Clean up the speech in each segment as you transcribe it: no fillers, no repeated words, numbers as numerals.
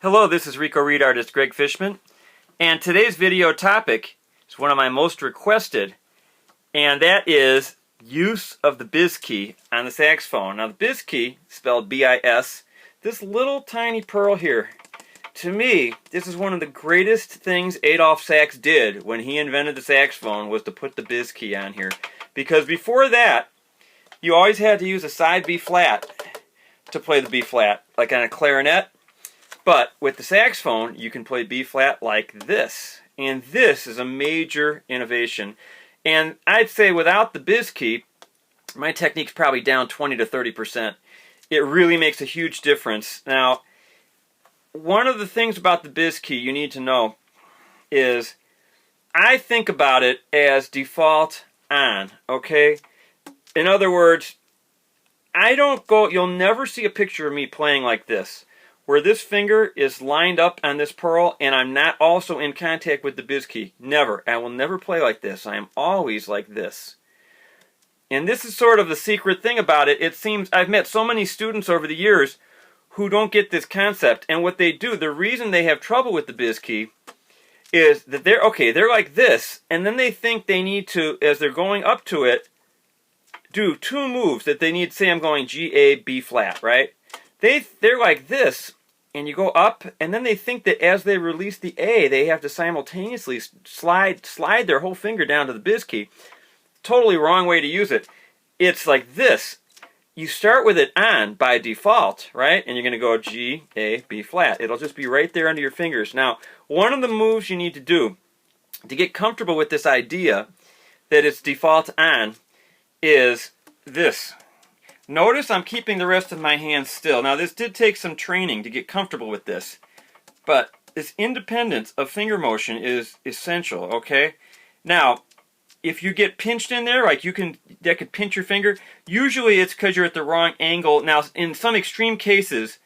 Hello, this is Rico reed artist Greg Fishman, and today's video topic is one of my most requested, and that is use of the Bis key on the saxophone. Now the Bis key, spelled B-I-S, this little tiny pearl here, to me, this is one of the greatest things Adolph Sax did when he invented the saxophone, was to put the Bis key on here. Because before that, you always had to use a side B flat to play the B flat, like on a clarinet. But with the saxophone, you can play B flat like this. And this is a major innovation. And I'd say without the Bis key, my technique's probably down 20 to 30%. It really makes a huge difference. Now, one of the things about the Bis key you need to know is I think about it as default on, okay? In other words, you'll never see a picture of me playing like this, where this finger is lined up on this pearl and I'm not also in contact with the Bis key. Never. I will never play like this. I am always like this. And this is sort of the secret thing about it. It seems I've met so many students over the years who don't get this concept. And what they do, the reason they have trouble with the Bis key is that they're like this, and then they think they need to, as they're going up to it, do two moves that they need. Say I'm going G, A, B flat, right? They're like this, and you go up, and then they think that as they release the A, they have to simultaneously slide their whole finger down to the Bis key. Totally wrong way to use it. It's like this. You start with it on by default, right? And you're going to go G, A, B flat. It'll just be right there under your fingers. Now, one of the moves you need to do to get comfortable with this idea that it's default on is this. Notice I'm keeping the rest of my hands still. Now this did take some training to get comfortable with this, but this independence of finger motion is essential, okay? Now, if you get pinched in there, like that could pinch your finger, usually it's because you're at the wrong angle. Now, in some extreme cases,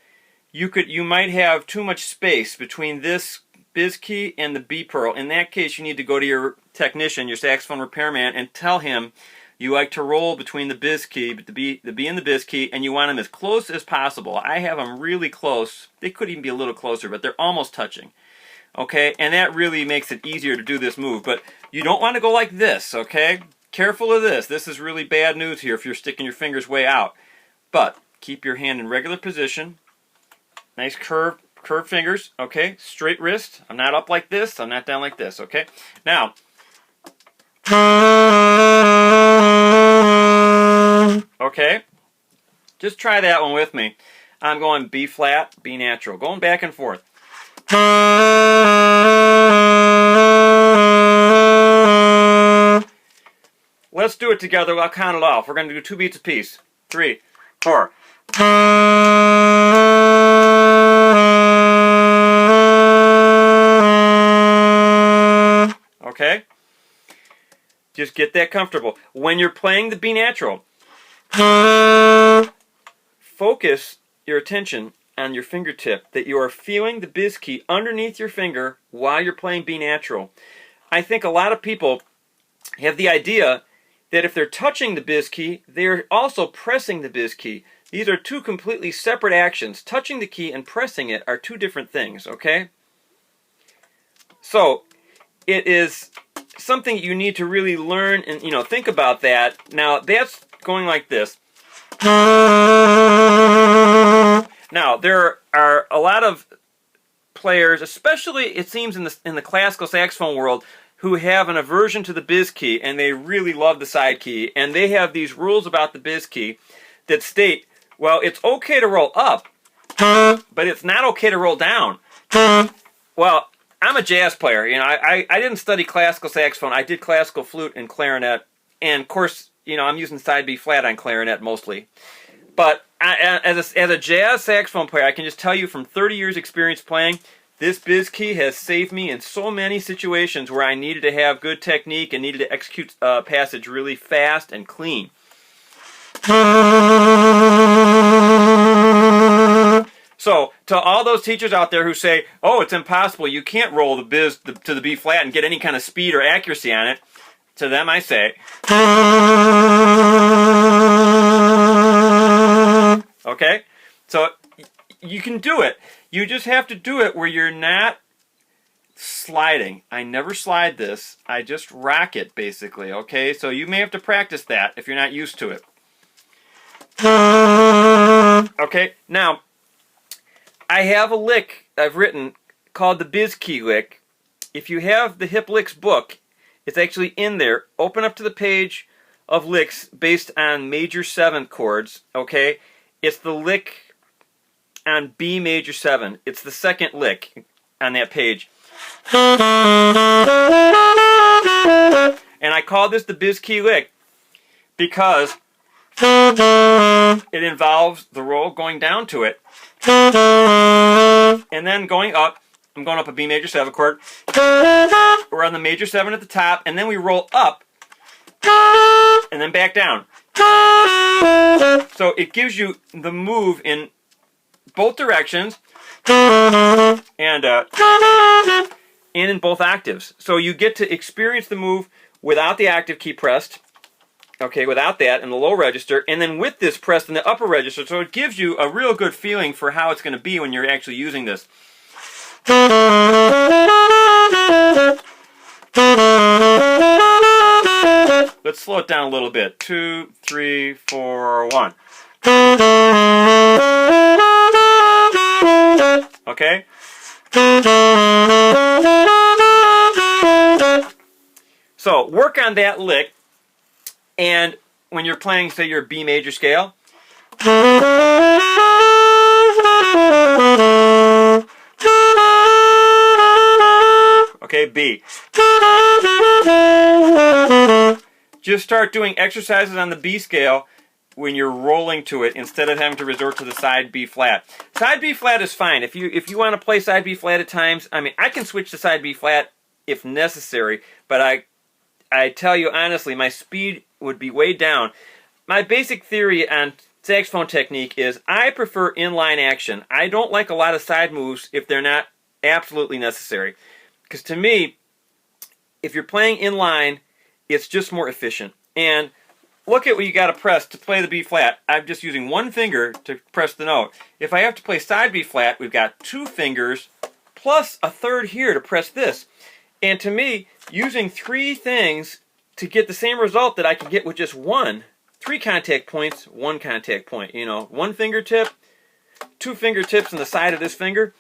you might have too much space between this Bis key and the B pearl. In that case, you need to go to your technician, your saxophone repairman, and tell him you like to roll between the Bis key, the B and the Bis key, and you want them as close as possible. I have them really close. They could even be a little closer, but they're almost touching. Okay, and that really makes it easier to do this move. But you don't want to go like this, okay? Careful of this. This is really bad news here if you're sticking your fingers way out. But keep your hand in regular position. Nice curved fingers, okay? Straight wrist. I'm not up like this. I'm not down like this, okay? Now, okay, just try that one with me. I'm going B flat, B natural, going back and forth. Let's do it together. I'll count it off. We're going to do 2 beats apiece. 3, 4. Okay? Just get that comfortable. When you're playing the B natural, focus your attention on your fingertip, that you are feeling the Bis key underneath your finger while you're playing B natural. I think a lot of people have the idea that if they're touching the Bis key, they're also pressing the Bis key. These are two completely separate actions. Touching the key and pressing it are two different things, okay? So, it is something you need to really learn and, think about that. Now, that's going like this. Now, there are a lot of players, especially it seems in the classical saxophone world, who have an aversion to the Bis key, and they really love the side key. And they have these rules about the Bis key that state, well, it's okay to roll up, but it's not okay to roll down. Well, I'm a jazz player. I didn't study classical saxophone. I did classical flute and clarinet, and of course, I'm using side B flat on clarinet mostly. But as a jazz saxophone player, I can just tell you from 30 years experience playing, this Bis key has saved me in so many situations where I needed to have good technique and needed to execute a passage really fast and clean. So, to all those teachers out there who say, oh, it's impossible, you can't roll the Bis to the B flat and get any kind of speed or accuracy on it, to them I say, okay? So, you can do it. You just have to do it where you're not sliding. I never slide this. I just rock it, basically, okay? So you may have to practice that if you're not used to it. Okay, now, I have a lick I've written called the Biz Key lick. If you have the Hip Licks book, it's actually in there. Open up to the page of licks based on major 7th chords, okay? It's the lick on B major 7. It's the second lick on that page. And I call this the Biz Key lick because it involves the roll going down to it and then going up. I'm going up a B major 7 chord. We're on the major 7 at the top, and then we roll up and then back down. So it gives you the move in both directions and in both octaves. So you get to experience the move without the octave key pressed, okay, without that in the low register, and then with this pressed in the upper register. So it gives you a real good feeling for how it's going to be when you're actually using this. Let's slow it down a little bit. 2, 3, 4, 1. Okay? So work on that lick, and when you're playing, say, your B major scale, okay, B. Just start doing exercises on the B scale when you're rolling to it instead of having to resort to the side B flat. Side B flat is fine. If you want to play side B flat at times, I mean, I can switch to side B flat if necessary, but I tell you honestly, my speed would be way down. My basic theory on saxophone technique is I prefer inline action. I don't like a lot of side moves if they're not absolutely necessary. Because to me, if you're playing inline, it's just more efficient. And look at what you got to press to play the B flat. I'm just using one finger to press the note. If I have to play side B flat, we've got 2 fingers plus a third here to press this. And to me, using 3 things to get the same result that I can get with just 1, 3 contact points, 1 contact point. You know, 1 fingertip, 2 fingertips on the side of this finger.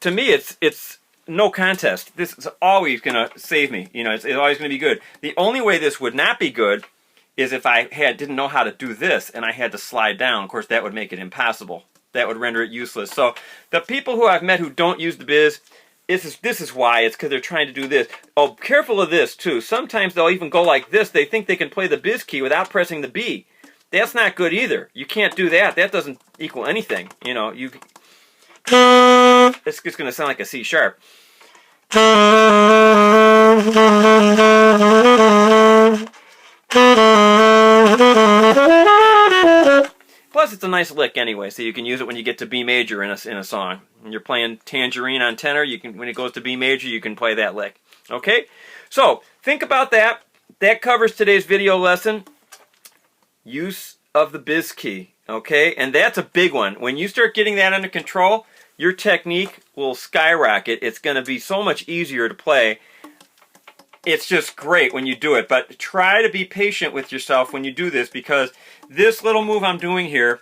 To me, it's no contest. This is always going to save me. You know, it's always going to be good. The only way this would not be good is if I didn't know how to do this and I had to slide down. Of course, that would make it impossible. That would render it useless. So the people who I've met who don't use the Biz, this is why. It's because they're trying to do this. Oh, careful of this, too. Sometimes they'll even go like this. They think they can play the Biz key without pressing the B. That's not good either. You can't do that. That doesn't equal anything. You know, it's just going to sound like a C sharp. Plus, it's a nice lick anyway, so you can use it when you get to B major in a song. When you're playing Tangerine on tenor, when it goes to B major, you can play that lick. Okay? So, think about that. That covers today's video lesson. Use of the Biz key. Okay? And that's a big one. When you start getting that under control, your technique will skyrocket. It's going to be so much easier to play. It's just great when you do it. But try to be patient with yourself when you do this, because this little move I'm doing here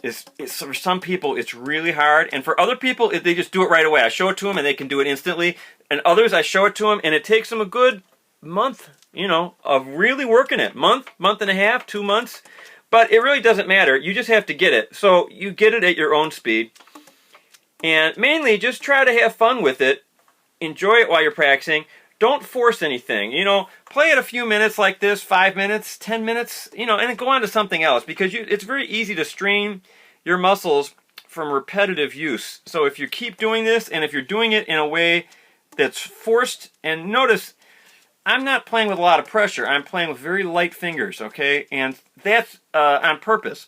is for some people, it's really hard. And for other people, they just do it right away. I show it to them and they can do it instantly. And others, I show it to them and it takes them a good month, you know, of really working it. Month and a half, 2 months. But it really doesn't matter. You just have to get it. So you get it at your own speed. And mainly, just try to have fun with it. Enjoy it while you're practicing. Don't force anything. You know, play it a few minutes like this, 5 minutes, 10 minutes, you know, and then go on to something else. Because it's very easy to strain your muscles from repetitive use. So if you keep doing this, and if you're doing it in a way that's forced, and notice, I'm not playing with a lot of pressure. I'm playing with very light fingers, okay? And that's on purpose.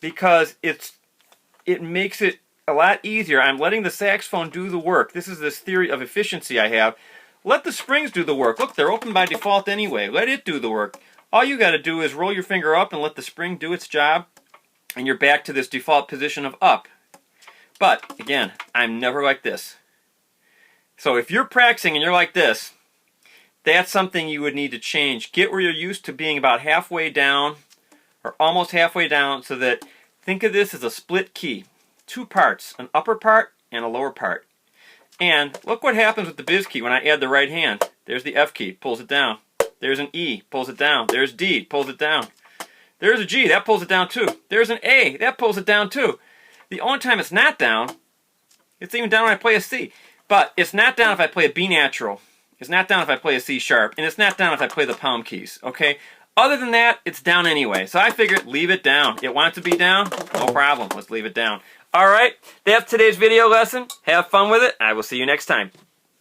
Because it makes it a lot easier. I'm letting the saxophone do the work. This is this theory of efficiency I have. Let the springs do the work. Look, they're open by default anyway. Let it do the work. All you got to do is roll your finger up and let the spring do its job, and you're back to this default position of up. But, again, I'm never like this. So if you're practicing and you're like this, that's something you would need to change. Get where you're used to being about halfway down, or almost halfway down, so that, think of this as a split key. Two parts, an upper part and a lower part. And look what happens with the biz key when I add the right hand. There's the F key, pulls it down. There's an E, pulls it down. There's D, pulls it down. There's a G, that pulls it down too. There's an A, that pulls it down too. The only time it's not down, it's even down when I play a C. But it's not down if I play a B natural. It's not down if I play a C sharp. And it's not down if I play the palm keys, okay? Other than that, it's down anyway. So I figured, leave it down. It wants to be down? No problem. Let's leave it down. All right, that's today's video lesson. Have fun with it. I will see you next time.